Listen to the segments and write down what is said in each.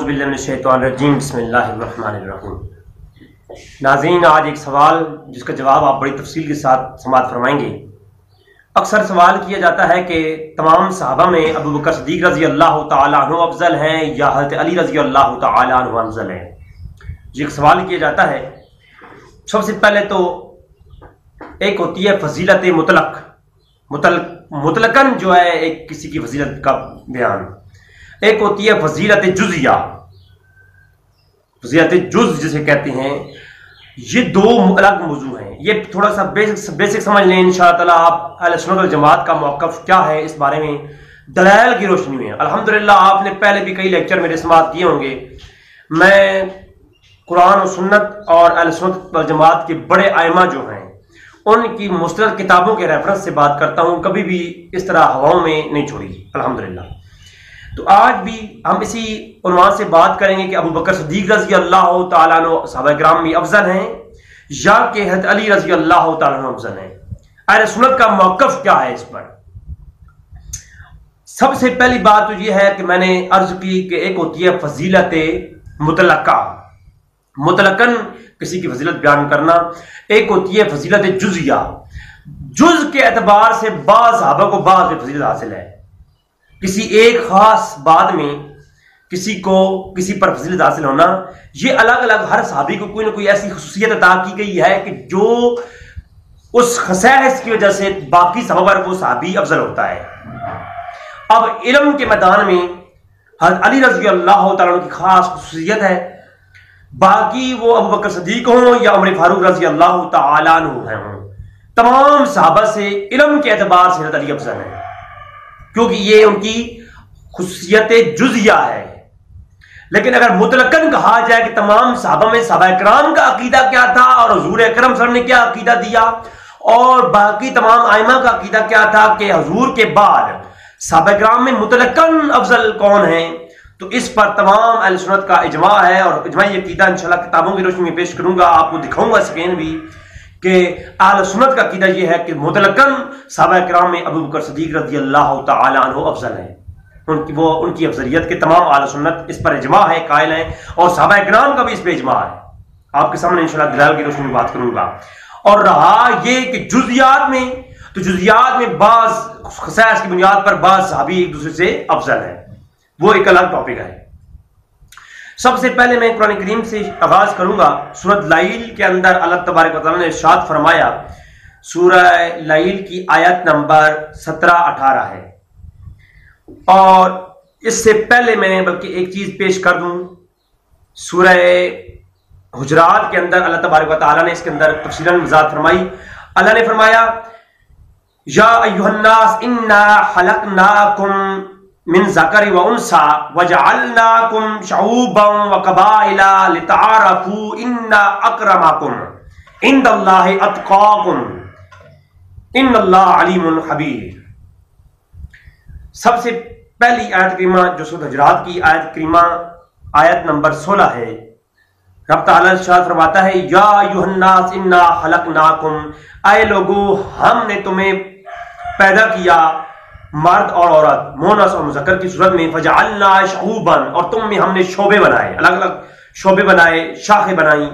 बिस्मिल्लाहिर्रहमानिर्रहीम। नाज़रीन, आज एक सवाल जिसका जवाब आप बड़ी तफसील के साथ समाअत फरमाएंगे। अक्सर सवाल किया जाता है कि तमाम सहाबा में अबू बकर सिद्दीक़ रज़ी अल्लाह तआला अन्हु अफजल हैं या हज़रत अली रज़ी अल्लाह तआला अन्हु अफजल हैं। ये एक सवाल किया जाता है। सबसे पहले तो एक होती है फजीलत मुतलकन जो है एक किसी की फजीलत का बयान, एक होती है फजीलत जुज़िया, फजीलत जुज़ जिसे कहते हैं। ये दो अलग मौजू हैं। ये थोड़ा सा बेसिक समझ लें इंशाअल्लाह ताला। आप अहले सुन्नत वल जमात का मौक़िफ़ क्या है इस बारे में दलाइल की रोशनी में। अल्हम्दुलिल्लाह आपने पहले भी कई लेक्चर मेरे समाअत किए होंगे। मैं कुरान और सुन्नत और अहले सुन्नत वल जमात के बड़े आइमा जो हैं उनकी मुस्तनद किताबों के रेफरेंस से बात करता हूं, कभी भी इस तरह हवाओं में नहीं छोड़ी अल्हम्दुलिल्लाह। तो आज भी हम इसी उन्वान से बात करेंगे कि अबू बकर सिद्दीक़ रज़ी अल्लाह तआला अन्हु सहाबा किराम में अफजल हैं या कि हज़रत अली रज़ी अल्लाह तआला अन्हु अफजल हैं। अहले सुन्नत का मौक़िफ़ क्या है इस पर। सबसे पहली बात तो यह है कि मैंने अर्ज की कि एक होती है फजीलत मुतलका, मुतलकन किसी की फजीलत बयान करना, एक होती है फजीलत जुज़िया। जुज़ के एतबार से बाज़ सहाबा को बाज़ में फजीलत हासिल है। किसी एक खास बात में किसी को किसी पर फजीलत हासिल होना, ये अलग अलग हर सहाबी को कोई ना कोई ऐसी खुसूसियत अता की गई है कि जो उस खसैस की वजह से बाकी सहाबा पर वो सहाबी अफजल होता है। अब इल्म के मैदान में हज़रत अली रज़ी अल्लाह तआला अन्हु की खास खुसूसियत है। बाकी वो अबू बकर सिद्दीक़ हों या उमर फारूक रज़ी अल्लाह तआला अन्हु हैं, तमाम सहाबा से इल्म के एतबार से हज़रत अली अफजल है, क्योंकि ये उनकी खुसूसियत जुज़िया है। लेकिन अगर मुतलकन कहा जाए कि तमाम सहाबा में सहाबा किराम का अकीदा क्या था और हुजूर अकरम सल्लल्लाहु अलैहि वसल्लम ने क्या अकीदा दिया और बाकी तमाम आइमा का अकीदा क्या था कि हुजूर के बाद सहाबा किराम में मुतलकन अफजल कौन है, तो इस पर तमाम अहले सुन्नत का इजमा है। और इजमाई अकीदा इंशाअल्लाह किताबों की रोशनी में पेश करूंगा, आपको दिखाऊंगा स्क्रीन भी कि अहले सुन्नत का अकीदा यह है कि मुतलकन सहाबा किराम में अबू बकर सिद्दीक़ रज़ी अल्लाह तआला अन्हु अफजल है। उनकी अफजलियत के तमाम अहले सुन्नत इस पर इजमा है, कायल है, और सहाबा किराम का भी इस पर इजमा है। आपके सामने इंशाअल्लाह दलाइल की रोशनी में बात करूंगा। और रहा यह कि जुज़ियात में, तो जुज़ियात में बाज़ खसाइस की बुनियाद पर बाज़ सहाबी एक दूसरे से अफजल है, वो एक अलग टॉपिक है। सबसे पहले मैं कुरान करीम से आगाज करूंगा। सूरह लाइल के अंदर अल्लाह तबारक व तआला ने इरशाद फरमाया, सूरह लाइल की आयत नंबर 17-18 है। और इससे पहले मैं बल्कि एक चीज पेश कर दूं, सूरह हुजरात के अंदर अल्लाह तबारक व तआला ने इसके अंदर तफसीलन वज़ाहत फरमाई। अल्लाह ने फरमाया, या अय्युहन्नास इन्ना खलकनाकुम मिन ज़करि व उन्सा वजअलनाकुम शऊबन व कबाइला लितआरफू इन्ना अक्रमकुम इंदल्लाहि अत्काकुम इन्नल्लाह अलीमुन खबीर। सबसे पहली आयत करीमा जो सूरह हुजरात की आयत करीमा आयत नंबर 16 है। रब तआला इरशाद फरमाता है, या अय्युहन्नास इन्ना खलकनाकुम, ऐ लोगों हमने तुम्हें पैदा किया मर्द और औरत, मोनस और मुज़क्कर की सूरत में, फजअलना शऊबन, और तुम में हमने शोबे बनाए, अलग अलग शोबे बनाए, शाखें बनाई,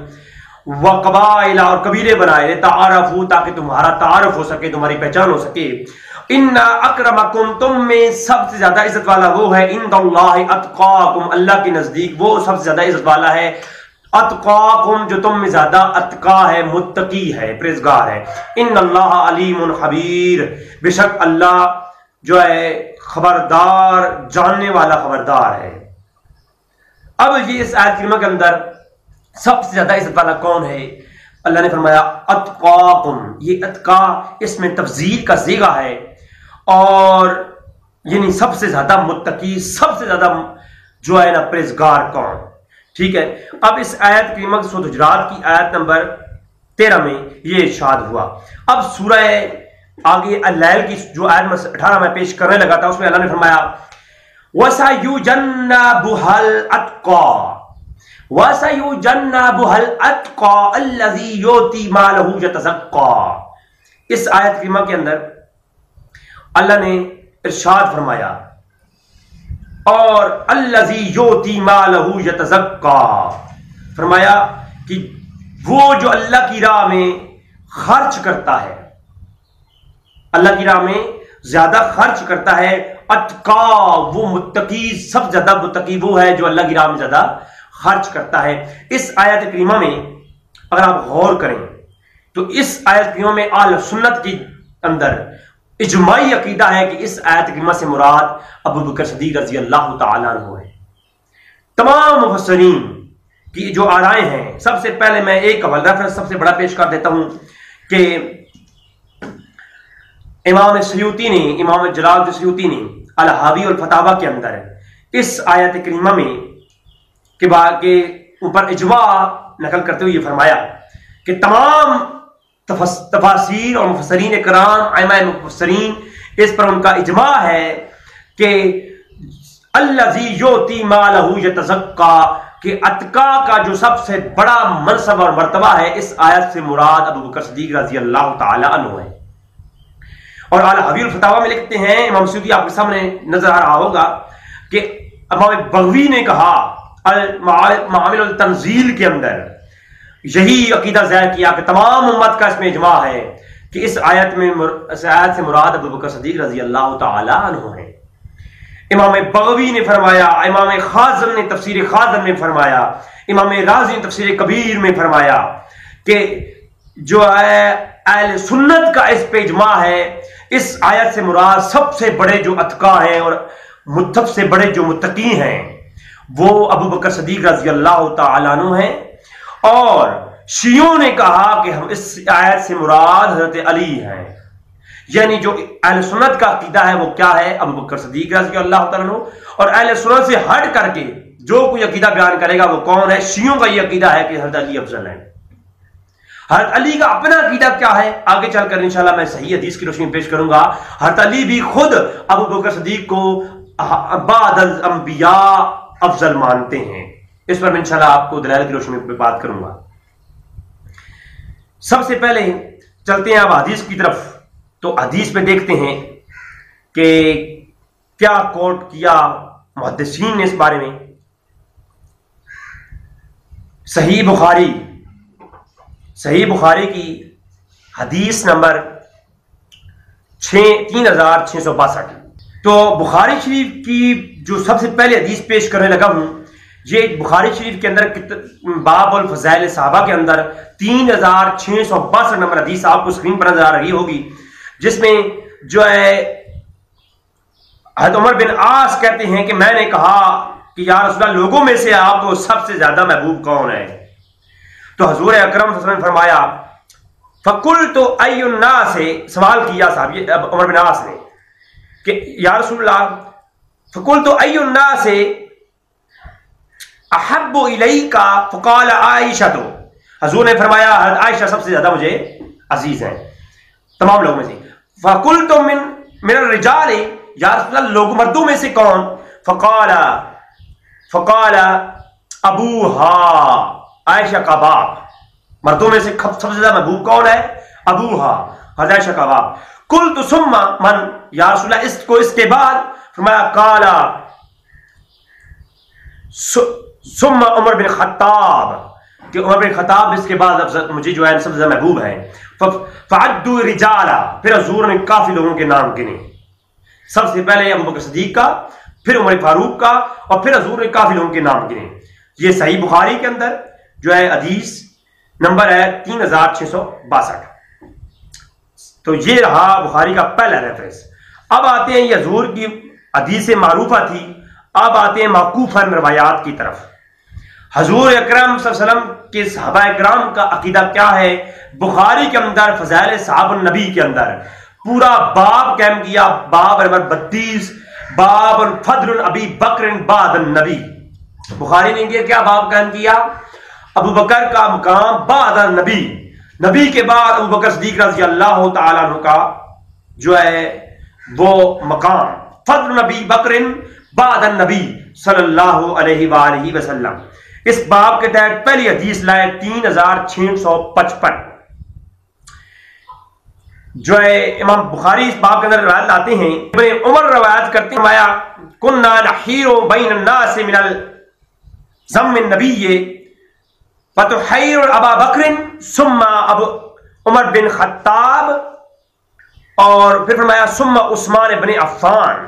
व कबाइला, और कबीले बनाए, तारफू, ताकि तुम्हारा तारफ हो सके, तुम्हारी पहचान हो सके। इन्ना अक्रमकुम, तुम में सबसे ज्यादा इज्जत वाला वो है, इंदल्लाहि अत्काकुम, अल्लाह के नजदीक वो सबसे ज्यादा इज्जत वाला है, अत्काकुम, जो तुम में ज्यादा अत्का है, मुत्तकी है, परहेज़गार है। इन्नल्लाह अलीमुन खबीर, बेशक अल्लाह जो है खबरदार, जानने वाला खबरदार है। अब ये इस आयत करीमा के अंदर सबसे ज्यादा इज्जत वाला कौन है? अल्लाह ने फरमाया अत्काकुम। ये अत्का इसमें तफजील का ज़ीगा है, और यानी सबसे ज्यादा मुत्तकी, सबसे ज्यादा जो है ना परहेज़गार कौन, ठीक है। अब इस आयत करीमा सूरह हुजरात की आयत नंबर 13 में ये इरशाद हुआ। अब सूरह आगे अल-लैल की जो आयत नंबर 18 में पेश करने लगा था, उसमें अल्लाह ने फरमाया, वसयुजन्नबुहल अत्का वसयुजन्नबुहल अत्का अल्लज़ी युती मालहु यतज़क्का। इस आयत करीमा के अंदर अल्लाह ने इरशाद फरमाया, اور الذی یؤتی مالہ یتزکا، فرمایا کہ وہ جو اللہ کی راہ میں خرچ کرتا ہے، اللہ کی راہ میں زیادہ خرچ کرتا ہے، اتقا، وہ متقی، سب سے زیادہ متقی وہ ہے جو اللہ کی راہ میں زیادہ خرچ کرتا ہے۔ اس آیت کریمہ میں اگر آپ غور کریں تو اس آیت کریمہ میں اہل سنت کے اندر اجماعی عقیدہ ہے کہ اس آیت کریمہ سے مراد ابو بکر صدیق رضی اللہ تعالیٰ عنہ ہے۔ تمام مفسرین کی جو آرائیں ہیں، سب سے پہلے میں ایک ریفرنس سب سے بڑا پیش کر دیتا ہوں کہ امام سیوطی نے، امام جلال سیوطی نے الحاوی والفتاوی کے اندر اس آیت کریمہ میں کے بعد کے اوپر اجماع نقل کرتے ہوئے یہ فرمایا کہ تمام تفاسیر اور مفسرین کرام، ائمہ مفسرین، اس پر ان کا اجماع ہے کہ الذی یؤتی مالہ یتزکا، کہ اتقا کا جو سب سے بڑا منصب اور مرتبہ ہے، اس آیت سے مراد ابو بکر صدیق رضی اللہ تعالی عنہ ہے۔ اور الحاوی الفتاوی میں لکھتے ہیں، امام سیوطی آپ کے سامنے نظر آ رہا ہوگا کہ امام بغوی نے کہا معامل التنزیل کے اندر یہی عقیدہ ظاہر کیا کہ تمام امت کا اس میں اجماع ہے کہ اس آیت سے مراد ابو بکر صدیق رضی اللہ تعالی عنہ ہے۔ امام بغوی نے فرمایا، امام خازن نے تفسیر خازن میں فرمایا، امام رازی نے تفسیر کبیر میں فرمایا کہ جو ہے اہل سنت کا اس پہ اجماع ہے، اس آیت سے مراد سب سے بڑے جو اتقا ہیں اور سب سے بڑے جو متقی ہیں وہ ابو بکر صدیق رضی اللہ تعالیٰ عنہ ہیں۔ اور شیعوں نے کہا کہ ہم اس آیت سے مراد حضرت علی ہیں، یعنی جو اہل سنت کا عقیدہ ہے وہ کیا ہے؟ ابو بکر صدیق رضی اللہ تعالیٰ عنہ۔ اور اہل سنت سے ہٹ کر کے جو کوئی عقیدہ بیان کرے گا وہ کون ہے؟ شیعوں کا یہ عقیدہ ہے کہ حضرت علی افضل ہے۔ حضرت علی کا اپنا عقیدہ کیا ہے آگے چل کر انشاءاللہ میں صحیح حدیث کی روشنی میں پیش کروں گا۔ حضرت علی بھی خود ابو بکر صدیق کو بعد الانبیاء افضل مانتے ہیں۔ اس پر میں انشاءاللہ آپ کو دلائل کی روشنی میں بات کروں گا۔ سب سے پہلے چلتے ہیں اب حدیث کی طرف، تو حدیث میں دیکھتے ہیں کہ کیا کوٹ کیا محدثین نے اس بارے میں۔ صحیح بخاری کی حدیث نمبر 3662۔ تو بخاری شریف کی جو سب سے پہلے حدیث پیش کرنے لگا ہوں، یہ بخاری شریف کے اندر باب الفضائل صحابہ کے اندر 3662 نمبر حدیث آپ کو اسکرین پر نظر آ رہی ہوگی، جس میں جو ہے حضرت عمر بن عاص کہتے ہیں کہ میں نے کہا کہ یا رسول اللہ، لوگوں میں سے آپ کو سب سے زیادہ محبوب کون ہے؟ تو حضور اکرم صلی اللہ علیہ وسلم نے فرمایا فقلت ای الناس، سوال کیا صحابی عمر بن عاص نے کہ یا رسول اللہ، فقلت ای الناس احب الیک فقال عائشہ، تو حضور نے فرمایا حضرت عائشہ سب سے زیادہ مجھے عزیز ہیں تمام لوگوں میں سے۔ فقلت من الرجال، یا رسول اللہ لوگ مردوں میں سے کون؟ فقال ابوہا، عائشہ کا باپ۔ مردوں میں سے سب سے زیادہ محبوب کون ہے؟ ابوہا، حضرت عائشہ کا باپ۔ قلت ثم من، یا رسول اللہ اس کے بعد؟ فرمایا قال ثم عمر بن خطاب، کہ عمر بن خطاب اس کے بعد مجھے جو ہے سب سے زیادہ محبوب ہیں۔ فعدوا رجالا، پھر حضور نے کافی لوگوں کے نام گنے، سب سے پہلے ابو بکر صدیق کا، پھر عمر فاروق کا، اور پھر حضور نے کافی لوگوں کے نام گنے۔ یہ صحیح بخاری کے اندر جو ہے حدیث نمبر ہے 3662۔ تو یہ رہا بخاری کا پہلا ریفرنس۔ اب آتے ہیں یہ حضور کی حدیث معروفہ تھی، اب آتے ہیں موقوفاً روایات کی طرف۔ حضور اکرم صلی اللہ علیہ وسلم کے صحابہ اکرام کا عقیدہ کیا ہے؟ بخاری کے اندر فضائل صحابہ النبی کے اندر پورا باب قائم کیا، باب نمبر 32، باب فضل ابی بکر بعد النبی۔ بخاری نے یہ کیا باب قائم کیا؟ ابو بکر کا مقام بعد النبی، نبی کے بعد ابو بکر صدیق رضی اللہ تعالیٰ عنہ کا جو ہے وہ مقام، فضل ابی بکر بعد النبی صلی اللہ علیہ وآلہ وسلم۔ اس باب کے تحت پہلی حدیث لائے 3655، جو ہے امام بخاری اس باب کے اندر روایت لاتے ہیں۔ ابن عمر روایت کرتے ہیں कुन्ना नहीरो बैन अन्नास मिनल ज़म्म नबी फतुहैर अबा बकर सुम्मा अब उमर बिन खत्ताब, और फिर फरमाया सुम्मा उस्मान इब्न अफ़्फ़ान।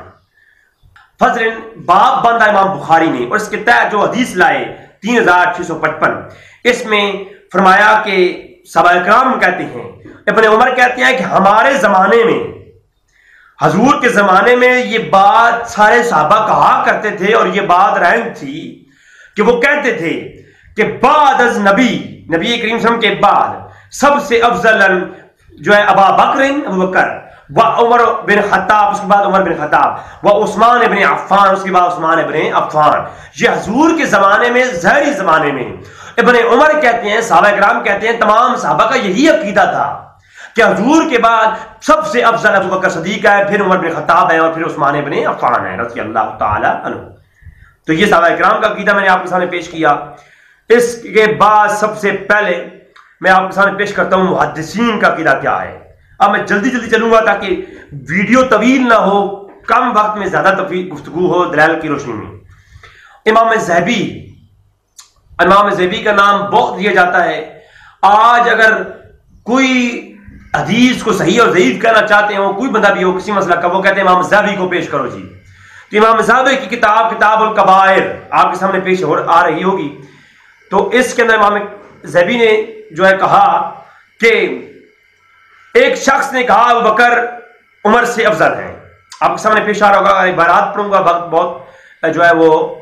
फजरन बाब बांधा इमाम बुखारी ने, और इसके तहत जो हदीस लाए 3655, इसमें फरमाया कि सहाबा किराम कहते हैं, इब्न उमर कहते हैं कि हमारे जमाने में, हजूर के जमाने में ये बात सारे सहाबा कहा करते थे, और ये बात रहम थी कि वो कहते थे कि बाद अज नबी करीम सल्लल्लाहु अलैहि वसल्लम के बाद सबसे अफजल जो है अबा बकर, अबू बकर, व उमर बिन खत्ताब, उसके बाद उमर बिन खत्ताब, व उस्मान इब्न अफ़्फ़ान, उसके बाद उस्मान इब्न अफ़्फ़ान। ये हजूर के जमाने में, ज़हरी जमाने में, इब्न उमर कहते हैं, सहाबा किराम कहते हैं, तमाम सहाबा का यही अकीदा था कि हजूर के बाद सबसे अफजल अबू बकर सिद्दीक है, फिर उमर बिन खत्ताब है, और फिर उस्मान इब्न अफ़्फ़ान है रज़ियल्लाहु ताला अन्हु। तो ये सहाबा किराम का अकीदा मैंने आपके सामने पेश किया। इसके बाद सबसे पहले मैं आपके सामने पेश करता हूं मुहद्दिसीन का अकीदा क्या है। अब मैं जल्दी जल्दी चलूंगा ताकि वीडियो तवील ना हो, कम वक्त में ज्यादा गुफ्तगू हो दलाइल की रोशनी में। इमाम ज़हबी का नाम बहुत दिया जाता है। आज अगर कोई हदीस को सही और ज़ईफ कहना चाहते हो, कोई बंदा भी हो किसी मसला का, वो कहते हैं इमाम ज़हबी को पेश करो जी। तो इमाम ज़हबी की किताब किताबुल कबाइर आपके सामने पेश आ रही होगी। तो इसके अंदर इमाम ज़हबी ने जो है कहा कि एक शख्स ने कहा अबू बकर उमर से अफजल है। आपके सामने पेश आ रहा होगा, इबारात पढ़ूंगा, वक्त बहुत जो है वो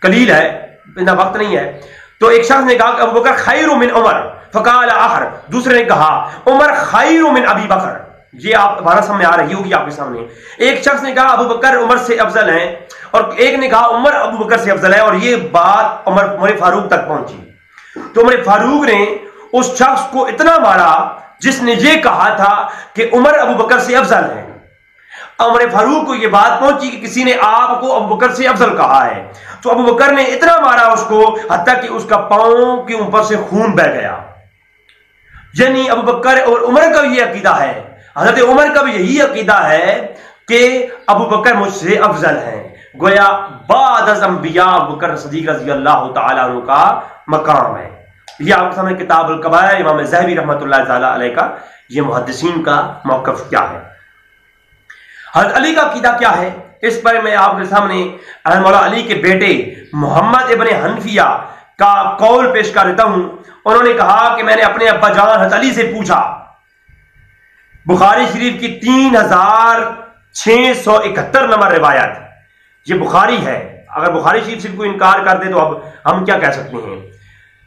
कलील है, इतना वक्त नहीं है। तो एक शख्स ने कहा कि अबू बकर खैरु मिन उमर, फकाल आखर, दूसरे ने कहा उमर खैरु मिन अबी बकर। ये आप हमारा सामने आ रही होगी आपके सामने। एक शख्स ने कहा अबू बकर उमर से अफजल है, और एक ने कहा उमर अबू बकर से अफजल है, और ये बात उमर फारूक तक पहुंची। तो उमर फारूक ने उस शख्स को इतना मारा जिसने ये कहा था कि उमर अबू बकर से अफजल है। उमर फारूक को ये बात पहुंची कि किसी ने आपको अबू बकर से अफजल कहा है। तो अबू बकर ने इतना मारा उसको, हत्ता कि उसका पांव के ऊपर से खून बह गया। यानी अबू बकर और उमर का ये अकीदा है, हजरत उमर का भी यही अकीदा है कि अबू बकर मुझसे अफजल है। गोया बाद अज़ अंबिया अबू बकर सिद्दीक रज़ियल्लाहु ताला अन्हु का मकाम है। ये आपके सामने किताबुल कबाइर इमाम ज़हबी रहमतुल्लाह ताला अलैह का ये मुहद्दिसीन का मौक़िफ़ क्या है। हज़रत अली का अकीदा क्या है, इस पर मैं आपके सामने मौला अली के बेटे मोहम्मद इब्न हनफिया का कौल पेश कर देता हूं। उन्होंने कहा कि मैंने अपने अब्बा जान हज़रत अली से पूछा, बुखारी शरीफ की 3671 नंबर रिवायत, ये बुखारी है। अगर बुखारी शरीफ से कोई इनकार कर दे तो अब हम क्या कह सकते हैं।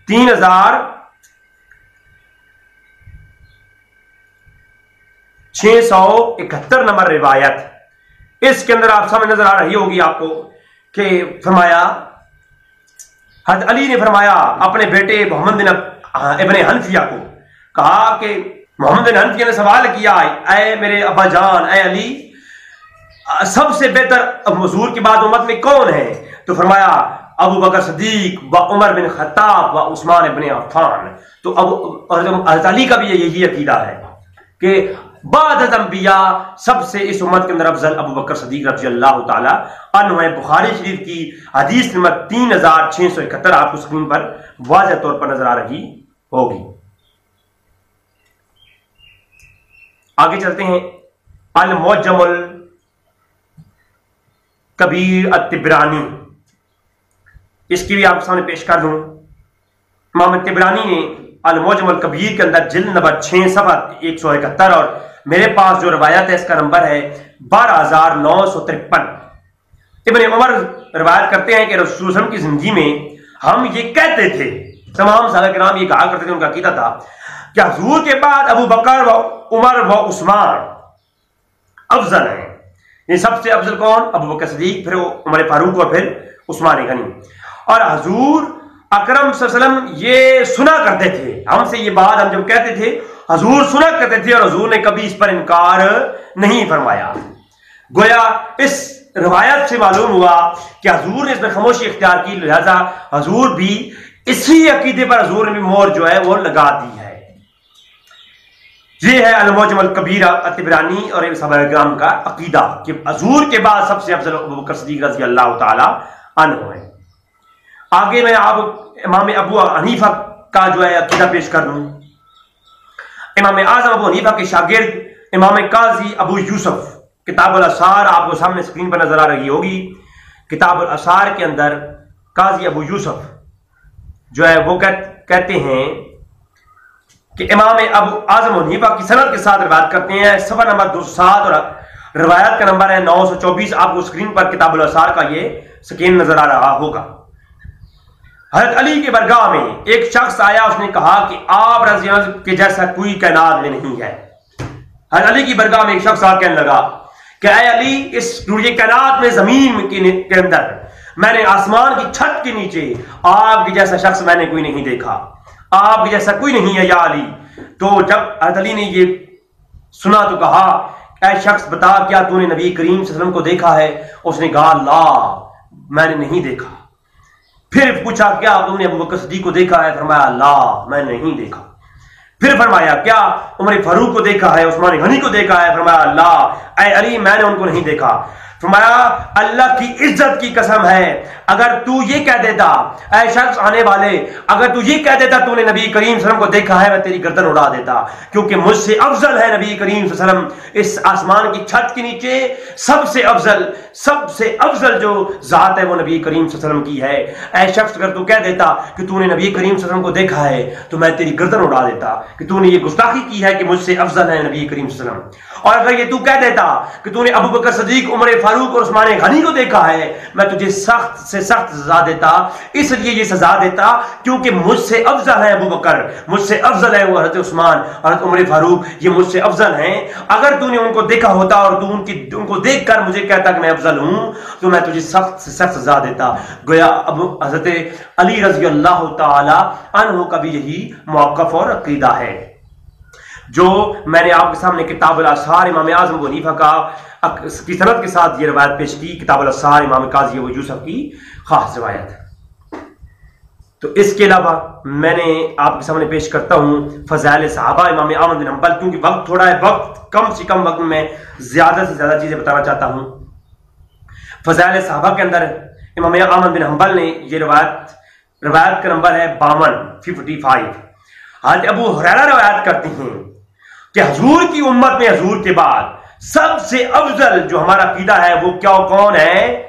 3671 नंबर रिवायत, इसके अंदर आप सामने नजर आ रही होगी आपको कि फरमाया हज़रत अली ने फरमाया अपने बेटे मोहम्मद बिन इब्न हनफिया को, कहा कि मोहम्मद बिन हनफिया ने सवाल किया, ऐ मेरे अब्बा जान, ऐ अली, सबसे बेहतर हुजूर की बाद उम्मत में कौन है? तो फरमाया अबू बकर सिद्दीक व उमर बिन खत्ताब व उस्मान इब्न अफ़्फ़ान। तो हज़रत अली का भी यही अकीदा है कि बाद अंबिया सबसे इस उम्मत के अंदर अफजल अबू बकर सिद्दीक रज़ियल्लाहु ताला अन्हु है। बुखारी शरीफ की हदीस नंबर 3671 आपको स्क्रीन पर वाज़ेह तौर पर नजर आ रही होगी। आगे चलते हैं। अल मुअज्जमुल कबीर अत-तिबरानी, इसकी भी आपके सामने पेश कर दूं। इमाम तिबरानी ने अल मुअज्जमुल कबीर के अंदर जिल्द नंबर 6 सफ़ा 171, और मेरे पास जो रवायत है इसका नंबर है 12953। इब्न उमर रवायत करते हैं कि रसूल सल्लल्लाहु अलैहि वसल्लम की जिंदगी में हम ये कहते थे, तमाम सहाबा किराम ये कहा करते थे, उनका अकीदा था कि हुजूर के बाद अबू बकर व उमर व उस्मान अफजल हैं। ये सबसे अफजल कौन? अबू बकर सिद्दीक, फिर उमर फारूक और फिर उस्मान गनी। और हुजूर अकरम सल्लल्लाहु अलैहि वसल्लम ये सुना करते थे हमसे, ये बात हम जब कहते थे हुजूर सुना करते थे, और हुजूर ने कभी इस पर इनकार नहीं फरमाया। गोया इस रिवायत से मालूम हुआ कि हुजूर ने इसमें खामोशी इख्तियार की, लिहाजा हुजूर भी इसी अकीदे पर हुजूर ने भी मोहर जो है वो लगा दी है। یہ ہے المعجم الکبیر الطبرانی اور صحابہ کرام کا عقیدہ کہ حضور کے بعد سب سے افضل ابو بکر صدیق رضی اللہ تعالی عنہ ہے۔ آگے میں آپ امام ابو حنیفہ کا جو ہے عقیدہ پیش کر دوں۔ امام اعظم ابو حنیفہ کے شاگرد امام قاضی ابو یوسف، کتاب الاثار آپ کو سامنے اسکرین پر نظر آ رہی ہوگی، کتاب الاثار کے اندر قاضی ابو یوسف جو ہے وہ کہتے ہیں کہ امام ابو اعظم حنیفہ کی سند کے ساتھ روایت کرتے ہیں، صفحہ نمبر 207 اور روایت کا نمبر ہے 924۔ آپ کو اسکرین پر کتاب الاثار کا یہ سکین نظر آ رہا ہوگا۔ حضرت علی کے برگاہ میں ایک شخص آیا، اس نے کہا کہ آپ رضی اللہ عنہ کے جیسا کوئی کائنات میں نہیں ہے۔ حضرت علی کی برگاہ میں ایک شخص آ کہنے لگا کہ اے علی، اس پوری کائنات میں زمین کے اندر میں نے آسمان کی چھت کے نیچے آپ کے جیسا شخص میں نے کوئی نہیں دیکھا، آپ کے جیسا کوئی نہیں ہے یا علی۔ تو جب حضرت علی نے یہ سنا تو کہا اے شخص بتا کیا تو نے نبی کریم صلی اللہ علیہ وسلم کو دیکھا ہے؟ اس نے کہا لا، میں نے نہیں دیکھا۔ پھر پوچھا کیا تم نے ابو بکر صدیق کو دیکھا ہے؟ فرمایا لا، میں نے نہیں دیکھا۔ پھر فرمایا کیا عمر فاروق کو دیکھا ہے، عثمان غنی کو دیکھا ہے؟ فرمایا لا، اے علی میں نے ان کو نہیں دیکھا۔ فرمایا اللہ کی عزت کی قسم ہے، اگر تو یہ کہہ دیتا اے شخص آنے والے، اگر تو یہ کہہ دیتا تو نے نبی کریم صلی اللہ علیہ وسلم کو دیکھا ہے، میں تیری گردن اڑا دیتا، کیونکہ مجھ سے افضل ہے نبی کریم صلی اللہ علیہ وسلم اس آسمان کی چھت کے نیچے۔ سب سے افضل جو ذات ہے وہ نبی کریم صلی اللہ علیہ وسلم کی ہے۔ اے شخص اگر تو کہہ دیتا کہ تو نے نبی کریم صلی اللہ علیہ وسلم کو دیکھا ہے تو میں تیری گردن اڑا دیتا کہ تو نے یہ گستاخی کی ہے کہ مجھ سے افضل ہے نبی کریم صلی اللہ علیہ وسلم۔ اور اگر یہ تو کہہ دیتا کہ تو نے ابو بکر صدیق، عمر فاروق اور عثمان غنی کو دیکھا ہے، میں تجھے سخت سے سخت سزا دیتا۔ اس لیے یہ سزا دیتا کیونکہ مجھ سے افضل ہے ابو بکر، مجھ سے افضل ہے وہ حضرت عثمان، حضرت عمر فاروق، یہ مجھ سے افضل ہیں۔ اگر تو نے ان کو دیکھا ہوتا اور تو ان کو دیکھ کر مجھے کہتا کہ میں افضل ہوں تو میں تجھے سخت سے سخت سزا دیتا۔ گویا حضرت علی رضی اللہ تعالی عنہ کا بھی یہی موقف اور عقیدہ ہے جو میں نے آپ کے سامنے کتاب الاثار امام اعظم ابو حنیفہ کی سند کے ساتھ یہ روایت پیش کی، کتاب الاثار امام قاضی ابو یوسف کی خاص روایت۔ تو اس کے علاوہ میں نے آپ کے سامنے پیش کرتا ہوں فضائل صحابہ امام احمد بن حنبل، کیونکہ وقت تھوڑا ہے، وقت کم سے کم وقت میں زیادہ سے زیادہ چیزیں بتانا چاہتا ہوں۔ فضائل صحابہ کے اندر امام احمد بن حنبل نے یہ روایت کا نمبر ہے 5255۔ حضرت ابو ہریرہ روایت کرتے ہیں کہ حضور کی امت میں حضور کے بعد سب سے افضل جو ہمارا عقیدہ ہے وہ کون ہے؟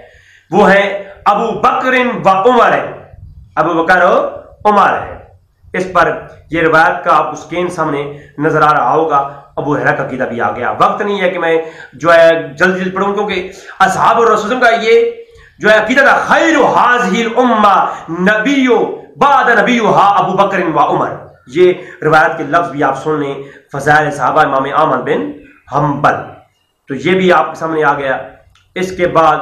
وہ ہے ابو بکر و عمر ہے، ابو بکر و عمر ہے۔ اس پر یہ روایت کا آپ اسکین سامنے نظر آ رہا ہوگا، ابو ہریرہ کا عقیدہ بھی آ گیا۔ وقت نہیں ہے کہ میں جو ہے جلد پڑھوں، کیونکہ اصحاب الرسول کا یہ جو ہے عقیدہ تھا خیر هذه الامه نبی بعد نبیھا ابو بکر و عمر۔ یہ روایت کے لفظ بھی آپ سن لیں، فضائل صحابہ امام احمد بن حنبل، تو یہ بھی آپ کے سامنے آ گیا۔ اس کے بعد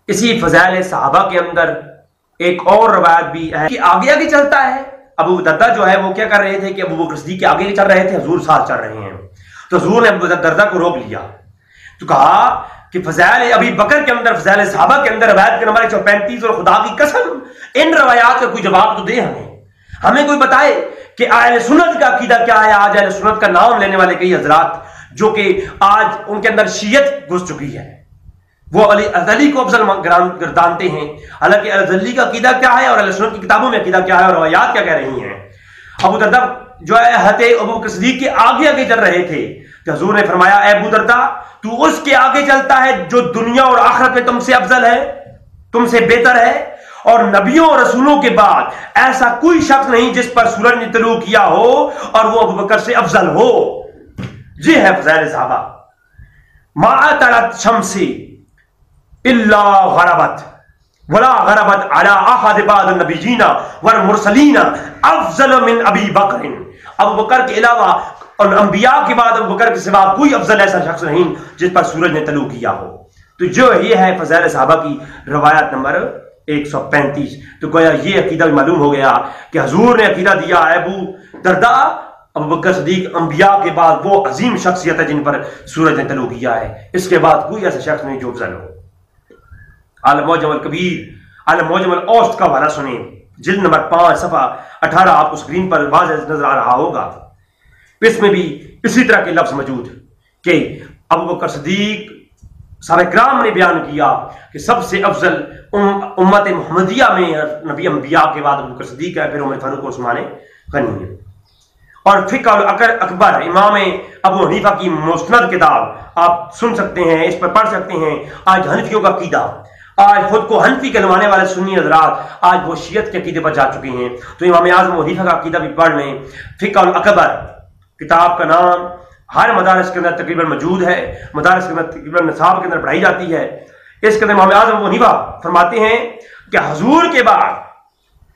اسی فضائل صحابہ کے اندر ایک اور روایت بھی ہے کہ آگے آگے چلتا ہے۔ ابو دردہ جو ہے وہ کیا کر رہے تھے کہ ابو بکر صدیق کے آگے چل رہے تھے، حضور ساتھ چل رہے ہیں، تو حضور نے ابو دردہ کو روک لیا تو کہا کہ فضائل ابی بکر کے اندر، فضائل صحابہ کے اندر روایت کے نمبر 135، اور خدا کی قسم ان روایات کا کوئی جواب تو دے، ہمیں کوئی بتائے کہ اہل سنت کا عقیدہ کیا ہے۔ آج اہل سنت کا نام لینے والے کئی حضرات جو کہ آج ان کے اندر شیعت گھس چکی ہے، وہ علی کو افضل گردانتے ہیں، حالانکہ علی کا عقیدہ کیا ہے اور اہل سنت کی کتابوں میں عقیدہ کیا ہے اور روایات کیا کہہ رہی ہیں۔ ابو دردہ جو ہے حضرت ابو بکر صدیق کے آگے آگے چل رہے تھے، کہ حضور نے فرمایا اے ابو دردہ تو اس کے آگے چلتا ہے جو دنیا اور آخرت میں تم سے افضل ہے، تم سے بہتر ہے، اور نبیوں اور رسولوں کے بعد ایسا کوئی شخص نہیں جس پر سورج نے طلوع کیا ہو اور وہ ابو بکر سے افضل ہو۔ یہ ہے فضائل صحابہ۔ ما طلعت شمس الا غربت ولا غربت على احد بعد النبیین والمرسلین افضل من ابی بکر۔ ابو بکر کے علاوہ اور انبیاء کے بعد ابو بکر کے سوا کوئی افضل ایسا شخص نہیں جس پر سورج نے طلوع کیا ہو۔ تو جو یہ ہے فضائل صحابہ کی روایت نمبر 135۔ تو گویا یہ عقیدہ بھی معلوم ہو گیا کہ حضور نے عقیدہ دیا ابو دردہ ابو بکر صدیق انبیاء کے بعد وہ عظیم شخصیت ہے جن پر سورج نے طلوع کیا ہے، اس کے بعد کوئی ایسا شخص نہیں جو افضل ہو۔ المعجم الکبیر، المعجم الاوسط کا حوالہ سنیں، جلد نمبر 5 صفحہ 18 آپ کو اسکرین پر واضح نظر آ رہا ہوگا۔ इसमें भी इसी तरह के लफ्ज मौजूद कि अबू बकर सिद्दीक साहब किराम ने बयान किया कि सबसे अफजल उम्मत मुहम्मदिया में नबी अंबिया के बाद अबू बकर सिद्दीक है, फिर उमर फारूक और उस्मान गनी है। और फिक्र अकबर इमाम अबू हनीफा की मुस्नद किताब आप सुन सकते हैं, इस पर पढ़ सकते हैं। आज हनफियों का अकीदा, आज खुद को हनफी कहलवाने वाले सुन्नी हज़रात आज वो शियत के अकीदे पर जा चुके हैं। तो इमाम आज़म अबू हनीफा का अकीदा भी पढ़ लें। फिक्र अकबर किताब का नाम हर मदारस के अंदर तकरीबन मौजूद है, मदारस के अंदर तकरीबन निसाब के अंदर पढ़ाई जाती है। इसके अंदर इमाम आज़म अबू हनीफा फरमाते हैं कि हुजूर के बाद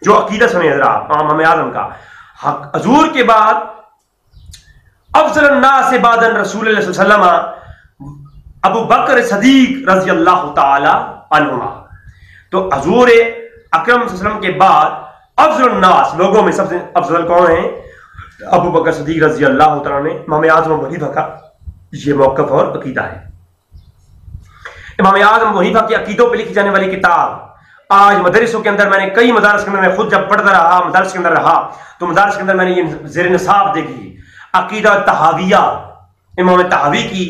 जो अकीदा सुने हज़रात इमाम आज़म का, हुजूर के बाद अफज़ल अन्नास बादन रसूल सल्लल्लाहु अलैहि वसल्लम अबू बकर सिद्दीक रज़ी अल्लाह ताला अन्हुमा। तो हुजूर अकरम सल्लल्लाहु अलैहि वसल्लम के बाद अफज़ल अन्नास लोगों में सबसे अफजल कौन है? अबू बकर सिद्दीक रज़ी अल्लाह तआला ने। इमाम आज़म अबू हनीफा का ये मौक़िफ़ और अकीदा है। इमाम आज़म अबू हनीफा के अकीदों पर लिखी जाने वाली किताब आज मदरसों के अंदर, मैंने कई मदारस के अंदर, मैं खुद जब पढ़ता रहा मदारस के अंदर रहा तो मदारस के अंदर मैंने ये ज़ेर निसाब देखी अकीदा तहाविया इमाम तहावी की,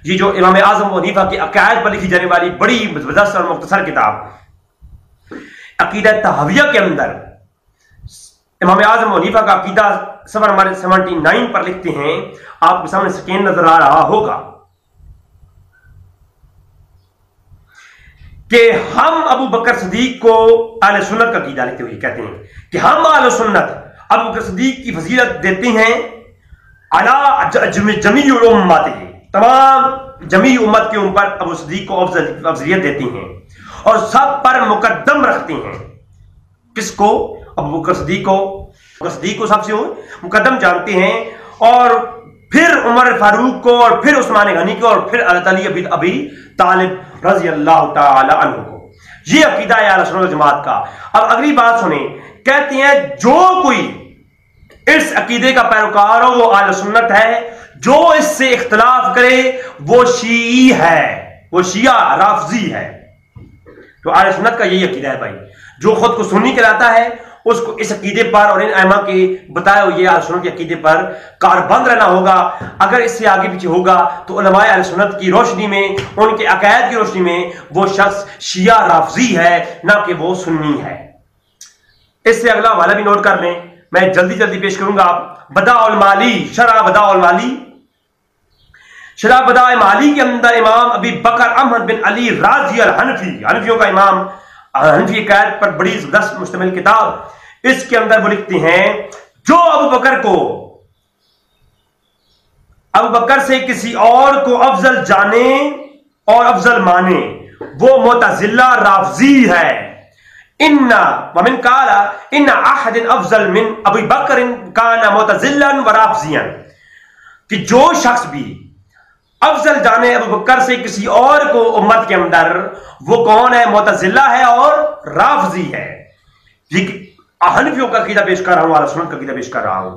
ये जो इमाम आज़म अबू हनीफा के अकायद पर लिखी जाने वाली बड़ी ज़बरदस्त और मुख्तसर किताब अकीदा तहाविया के अंदर इमाम आज़म अबू हनीफा का अकीदा सफ़र नंबर 79 पर लिखते हैं। आपके सामने स्क्रीन नजर आ रहा होगा कि हम अबू बकर सिद्दीक को अहले सुन्नत का अकीदा लिखते हुए कहते हैं कि हम अहले सुन्नत अबू बकर सिद्दीक की फजीलत देते हैं अला जमीउल उम्मत, तमाम जमी उम्मत के ऊपर अबू सिद्दीक को अफजलियत देते हैं और सब पर मुकद्दम रखते हैं। किसको? अबू बकर सिद्दीक को सबसे मुकद्दम जानते हैं, और फिर उमर फारूक को, और फिर उस्मान गनी को, और फिर अली अबी तालिब रज़ी अल्लाह ताला अन्हु को। ये अकीदा है अहले सुन्नत जमात का। अब अगली बात सुने, कहते हैं जो कोई इस अकीदे का पैरोकार हो वो अहले सुन्नत है, जो इससे इख्तिलाफ करे वो शीई है, वो शिया राफजी है। तो अहले सुन्नत का यही अकीदा है भाई, जो खुद को सुन्नी कहलाता है उसको इस अकीदे पर और इन अइम्मा के बताए हुए अहले सुन्नत के अकीदे पर कारबंद रहना होगा। अगर इससे आगे पीछे होगा तो उलमाए अहले सुन्नत की रोशनी में, उनके अकायद की रोशनी में वो शख्स शिया राफजी है, ना कि वो सुन्नी है। इससे अगला हवाला भी नोट कर लें, मैं जल्दी जल्दी पेश करूंगा। बदाउल माली, शरह बदाउल माली, शरह बदाए माली के अंदर इमाम अबी बकर अहमद बिन अली राजी अल हनफी, हनफियों का इमाम, हनफी अकायद पर बड़ी जबरदस्त मुश्तमिल किताब, इसके अंदर वो लिखते हैं जो अबू बकर से किसी और को अफजल जाने और अफजल माने वो मुतज़िला राफजी है। इन्ना वमिन काला इन्ना अहदिन अफजल मिन अबू बकर काना मुतज़िलन व राफजियन, कि जो शख्स भी अफजल जाने अबू बकर से किसी और को उम्मत के अंदर, वो कौन है? मुतज़िला है और राफजी है। हनफियों का अकीदा पेश कर रहा हूं, अहले सुन्नत का अकीदा पेश कर रहा हूं।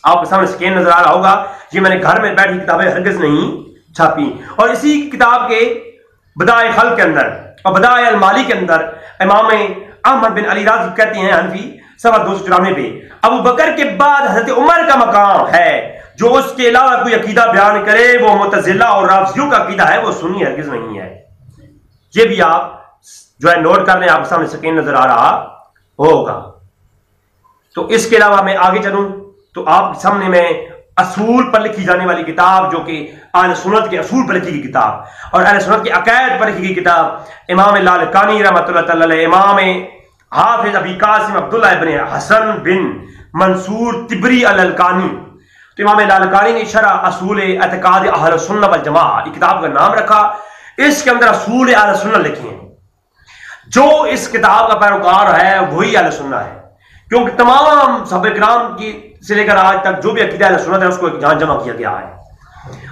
आपके सामने स्क्रीन नजर आ रहा होगा, ये मैंने घर में बैठी किताबें हरगिज नहीं छापी। और इसी किताब के बदाए खल्क के अंदर और बदाए अल माली के अंदर इमाम अहमद बिन अली राज़ी कहते हैं हनफी सफ़ा 294 पे, अबू बकर के बाद हजरत उमर का मकाम है, जो उसके अलावा कोई अकीदा बयान करे वो मुतज़िला और राफजियों का अकीदा है, वो सुन्नी हरगिज नहीं है। ये भी आप जो है नोट कर लें, आपके सामने स्क्रीन नजर आ रहा होगा। तो इसके अलावा मैं आगे चलूं तो आप सामने में असूल पर लिखी जाने वाली किताब, जो कि अहले सुन्नत के असूल पर लिखी गई किताब और अहले सुन्नत के अकायद पर लिखी गई किताब, इमाम लालकानी रहमतुल्लाह तआला, इमाम हाफिज अबी कासिम अब्दुल्लाह इब्न हसन बिन मंसूर तिबरी अल-लकानी। तो इमाम लालकानी ने शरह असूल एतकाद अहले सुन्नत वल जमाअह किताब का नाम रखा। इसके अंदर असूल अहले सुन्नत लिखे हैं। जो इस किताब का पैरोकार है वही अहले सुन्नत है, क्योंकि तमाम सहाबा किराम की से लेकर आज तक जो भी अकीदा अहले सुन्नत है उसको एक जहां जमा किया गया है।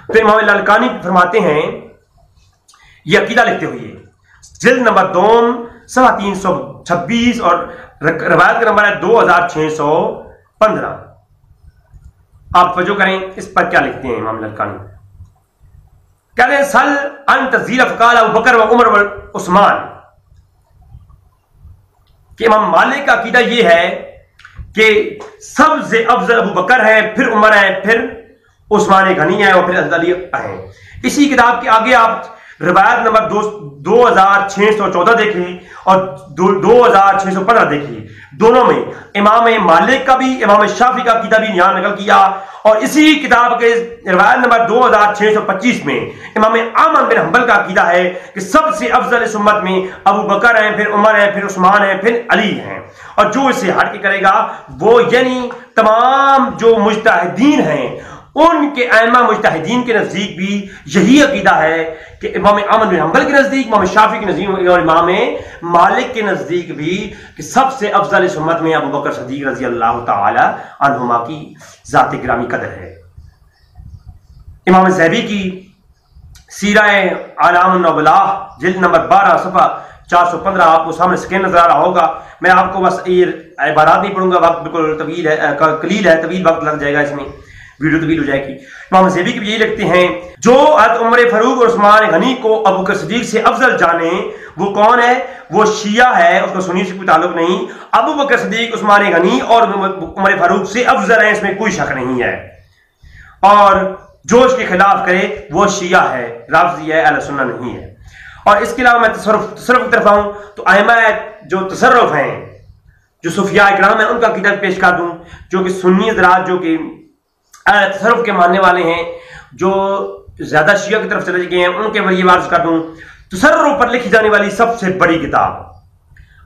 तो इमाम लालकानी फरमाते हैं ये अकीदा लिखते हुए, जिल्द नंबर 2 सफ़ा 326 और रवायत का नंबर है 2615। आप तवज्जो करें इस पर क्या लिखते हैं इमाम लालकानी। कहते हैं सल अन तज़ील फ़क़ाल अबू बकर व उमर व उस्मान, कि इमाम मालिक का अकीदा यह है کہ سب سے افضل ابو بکر ہے، پھر عمر ہے، پھر عثمان غنی ہے اور پھر حضرت علی ہیں۔ اسی کتاب کے آگے آپ روایت نمبر 2614 دیکھیں اور 2615 دیکھیں، دونوں میں امام مالک کا بھی امام شافعی کا عقیدہ بھی یہاں نقل کیا، اور اسی کتاب کے روایت نمبر 2625 میں امام احمد بن حنبل کا عقیدہ ہے کہ سب سے افضل اس امت میں ابو بکر ہیں، پھر عمر ہیں، پھر عثمان ہیں، پھر علی ہیں، اور جو اسے ہٹ کے کرے گا وہ یعنی تمام جو مجتہدین ہیں ان کے ائمہ مجتہدین کے نزدیک بھی یہی عقیدہ ہے کہ امام احمد بن حنبل کے نزدیک، امام شافعی کے نزدیک اور امام مالک کے نزدیک بھی کہ سب سے افضل اس امت میں ابو بکر صدیق رضی اللہ تعالی عنہما کی ذات گرامی قدر ہے۔ امام ذہبی کی سیرہ اعلام النبلاء جلد نمبر 12 صفحہ 415 آپ کو سامنے سکرین نظر آ رہا ہوگا، میں آپ کو بس یہ عبارات نہیں پڑھوں گا، وقت بالکل طویل ہے، قلیل ہے، طویل وقت لگ جائے گا، اس میں ویڈیو طویل ہو جائے گی۔ امام ذہبی کی بھی یہی لکھتے ہیں جو حضرت عمر فاروق اور عثمان غنی کو ابو بکر صدیق سے افضل جانے وہ کون ہے؟ وہ شیعہ ہے، اس کو سنی سے کوئی تعلق نہیں۔ ابو بکر صدیق، عثمان غنی اور عمر فاروق سے افضل ہے، اس میں کوئی شک نہیں ہے، اور جو اس کے خلاف کرے وہ شیعہ ہے، رافضی ہے، اہل سنت نہیں ہے۔ اور اس کے علاوہ میں تصرف کی طرف آؤں تو ائمہ جو تصرف ہیں، جو صوفیاء اکرام ہیں، ان کا عقیدہ پیش کر دوں، جو کہ سنی حضرات جو کہ تصرف کے ماننے والے ہیں، جو زیادہ شیعہ کی طرف چلے گئے ہیں، ان کے یہ عرض کر دوں، تصرف پر لکھی جانے والی سب سے بڑی کتاب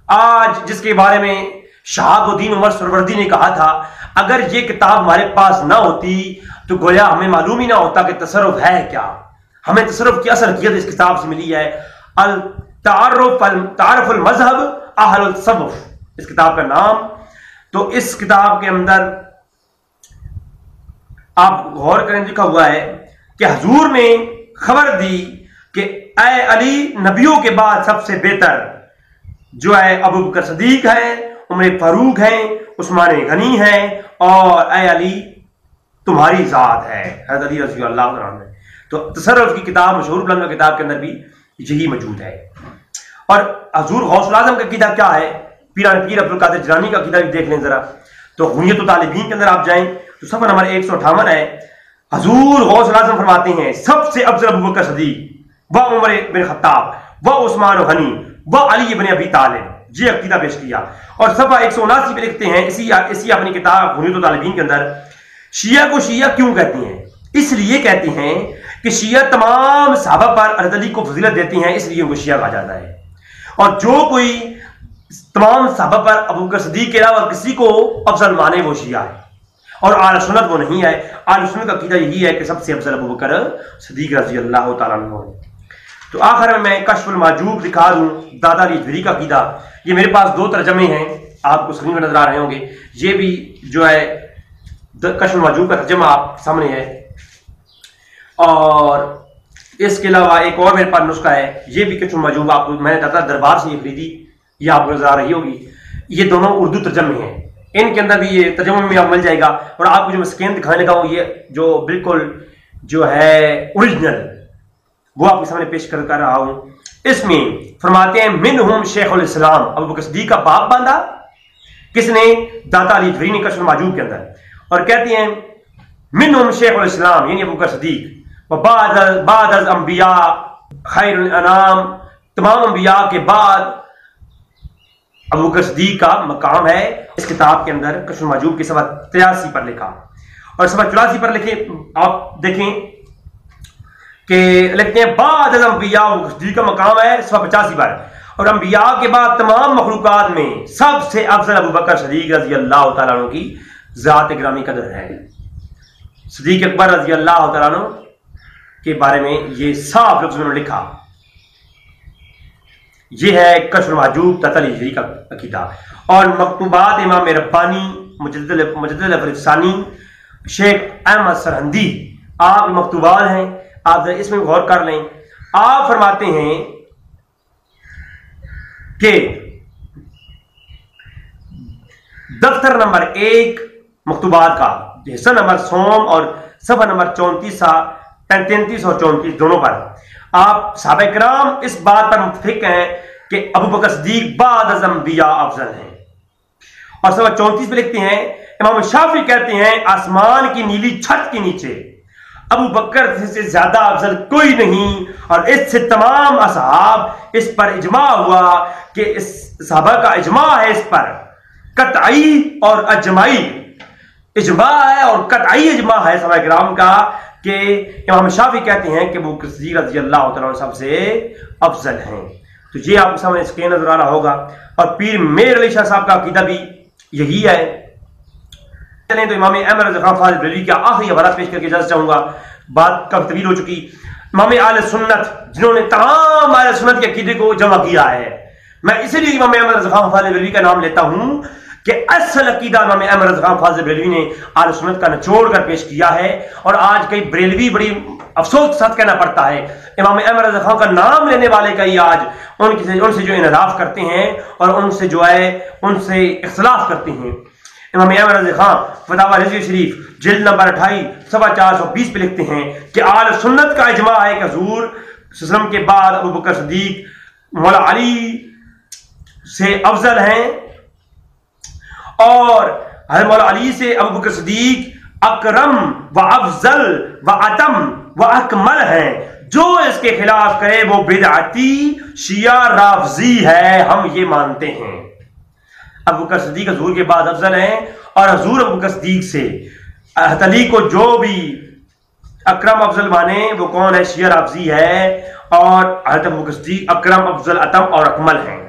آج جس کے بارے میں شہاب الدین عمر سروردی نے کہا تھا اگر یہ کتاب ہمارے پاس نہ ہوتی تو گویا ہمیں معلوم ہی نہ ہوتا کہ تصرف ہے کیا، ہمیں تصرف کی اصل حقیقت اس کتاب سے ملی ہے۔ تعارف المذہب اہل التصوف اس کتاب کا نام۔ تو اس کتاب کے اندر آپ غور کریں، لکھا ہوا ہے کہ حضور نے خبر دی کہ اے علی، نبیوں کے بعد سب سے بہتر جو ہے ابو بکر صدیق ہے، عمر فاروق ہیں، عثمان غنی ہیں، اور اے علی تمہاری ذات ہے، حضرت علی رضی اللہ عنہ۔ تو تصرف کی کتاب مشہور بلند کتاب کے اندر بھی یہی موجود ہے۔ اور حضور غوث الاعظم کا عقیدہ کیا ہے؟ پیران پیر عبد القادر جیلانی کا عقیدہ بھی دیکھ لیں ذرا۔ تو غنیت الطالبین کے اندر آپ جائیں تو صفحہ نمبر 158 ہے، حضور غوث الاعظم فرماتے ہیں سب سے افضل ابو بکر صدیق و عمر بن خطاب و عثمان غنی و علی بن ابی طالب، یہ عقیدہ پیش کیا۔ اور صفحہ 179 پہ لکھتے ہیں اسی اپنی کتاب غنیت الطالبین کے اندر، شیعہ کو شیعہ کیوں کہتے ہیں؟ اس لیے کہتے ہیں کہ شیعہ تمام صحابہ پر حضرت علی کو فضیلت دیتے ہیں، اس لیے ان کو شیعہ کہا جاتا ہے، اور جو کوئی تمام صحابہ پر ابو بکر صدیق کے علاوہ کسی کو افضل مانے وہ شیعہ ہے، اور اہل سنت وہ نہیں ہے۔ اہل سنت کا عقیدہ یہی ہے کہ سب سے افضل ابو بکر صدیق رضی اللہ تعالیٰ عنہ ہے۔ تو آخر میں کشف المحجوب دکھا دوں، دادا علی اجویری کا عقیدہ۔ یہ میرے پاس 2 ترجمے ہیں، آپ کو اسکرین پر نظر آ رہے ہوں گے، یہ بھی جو ہے کشف المحجوب کا ترجمہ آپ سامنے ہے، اور اس کے علاوہ ایک اور میرے پاس نسخہ ہے، یہ بھی کشف المحجوب، آپ کو میں نے دادا دربار سے یہ خریدی، یہ آپ کو نظر آ رہی ہوگی۔ یہ دونوں اردو ترجمے ہیں، ان کے اندر بھی یہ ترجمے میں آپ مل جائے گا۔ اور آپ کو جو میں اسکرین دکھانے لگا ہوں، یہ جو بالکل جو ہے اوریجنل وہ آپ کے سامنے پیش کر رہا ہوں۔ اس میں فرماتے ہیں منہم شیخ الاسلام، ابو بکر صدیق کا باپ باندھا کس نے؟ داتا علی اجویری نے کشف المحجوب کے اندر، اور کہتے ہیں منہم شیخ الاسلام یعنی ابو بکر صدیق، بعد از انبیاء خیر الانام، تمام انبیاء کے بعد ابو بکر صدیق کا مقام ہے۔ اس کتاب کے اندر کشف المحجوب کی صفحہ 83 پر لکھا، اور صفحہ 84 پر لکھے آپ دیکھیں کہ لکھتے ہیں بعد از انبیاء ابو بکر صدیق کا مقام ہے صفحہ 85 پر، اور انبیاء کے بعد تمام مخلوقات میں سب سے افضل ابو بکر صدیق رضی اللہ تعالیٰ عنہ کی ذات گرامی قدر ہے۔ صدیق اکبر رضی اللہ تعالیٰ عنہ کے بارے میں یہ صاف لفظوں میں لکھا۔ یہ ہے کشف المحجوب داتا علی اجویری کا عقیدہ۔ اور مکتوبات امام ربانی مجدد الفریق ثانی شیخ احمد سرہندی، آپ مکتوبات ہیں، آپ اس میں غور کر لیں۔ آپ فرماتے ہیں کہ دفتر نمبر 1 مکتوبات کا حصہ نمبر سوم اور صفحہ نمبر 33 اور 34 دونوں پر آپ صحابہ کرام اس بات پر متفق ہیں کہ ابو بکر صدیق بعد از انبیاء افضل ہیں، और सवा 34 पे लिखते हैं, इमाम शाफी कहते हैं आसमान की नीली छत के नीचे अबू बकर से ज्यादा अफजल कोई नहीं, और इससे तमाम असहाब इस पर इजमा हुआ कि इस सहाबा का इजमा है, इस पर कतई और अजमाई इजमा है और कतई इजमा है सहाबा किराम का कि इमाम शाफी कहते हैं कि अबू बकर सिद्दीक रज़ी अल्लाह तआला अन्हु सबसे अफजल हैं। तो ये आपको सामने स्क्रीन नजर आ रहा होगा, और पीर मेर अली शाह साहब का अकीदा भी यही है। चलें तो इमाम अहमद रज़ा खान फाज़िल बरेलवी का आखिरी हवाला पेश करके इजाजत चाहूंगा, बात काफी तवील हो चुकी। इमाम आले सुन्नत जिन्होंने तमाम आले सुन्नत के अकीदे को जमा किया है, मैं इसीलिए इमाम अहमद रज़ा खान फाज़िल बरेलवी का नाम लेता हूं कि असल अकीदा इमाम अहमद रज़ा खान फाज़िल बरेलवी ने आले सुन्नत का निचोड़ कर पेश किया है। और आज कई बरेलवी बड़ी अफसोस के साथ कहना पड़ता है, इमाम अहमद रज़ा खान का नाम लेने वाले का ही आज उनसे जो इनहराफ करते हैं और उनसे जो है उनसे इख्तिलाफ करते हैं। इमाम अहमद रज़ा खान फतावा रिज़वी शरीफ जिल्द नंबर 28 सवा 420 पे लिखते हैं कि आले सुन्नत का इजमा है कि हुज़ूर सल्लल्लाहु के बाद अबू बकर सिद्दीक मौला अली से अफजल हैं, और हज़रत मौला अली से अबू बकर सिद्दीक अकरम व अफजल व अतम व अकमल हैं। जो इसके खिलाफ करे वो बिदअती शिया राफजी है, हम ये मानते हैं। अबू बकर सिद्दीक हुज़ूर के बाद अफजल हैं, और हुज़ूर अबू बकर सिद्दीक से अली को जो भी अकरम अफजल माने वो कौन है, शिया राफजी है, और हज़रत अबू बकर सिद्दीक अकरम अफजल अतम और अकमल हैं।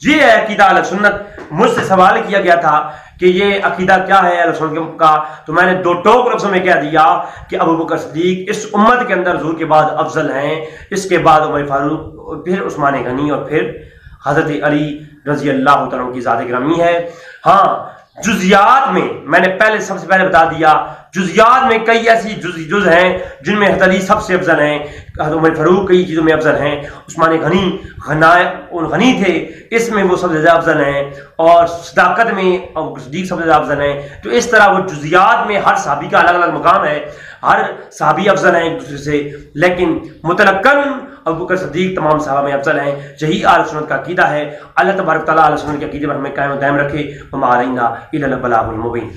ये है अकीदा अहले सुन्नत। मुझसे सवाल किया गया था कि ये अकीदा क्या है अहले सुन्नत का, तो मैंने दो टोक लफ्ज़ों में कह दिया कि अबू बकर सिद्दीक इस उम्मत के अंदर हुज़ूर के बाद अफजल हैं, इसके बाद उमर फारूक, फिर उस्मान गनी, और फिर हज़रत अली रज़ी अल्लाह तआला की ज़ात गिरामी है। हाँ, जुज़ियात में मैंने पहले सबसे पहले बता दिया, जुज़ियात में कई ऐसी जुज़ हैं जिनमें हज़रत अली सबसे अफजल हैं, हज़रत उमर फारूक कई चीज़ों में अफजल हैं, उस्मान गनी थे, इसमें वो सबसे ज़्यादा अफजल हैं, और सदाकत में अबू बकर सिद्दीक सबसे ज़्यादा अफजल हैं। तो इस तरह वो जुज़ियात में हर सहाबी का अलग अलग मकाम है, हर सहाबी अफजल हैं एक दूसरे से, लेकिन मुतलक्कन अबू बकर सिद्दीक तमाम सहाबा में अफजल हैं। यही आले सुन्नत का अकीदा है। अल्लाह तबारक तआला आले सुन्नत के अकीदे पर हमें कायम दायम रखे। वमा अलैना इल्लल बलागुल मुबीन।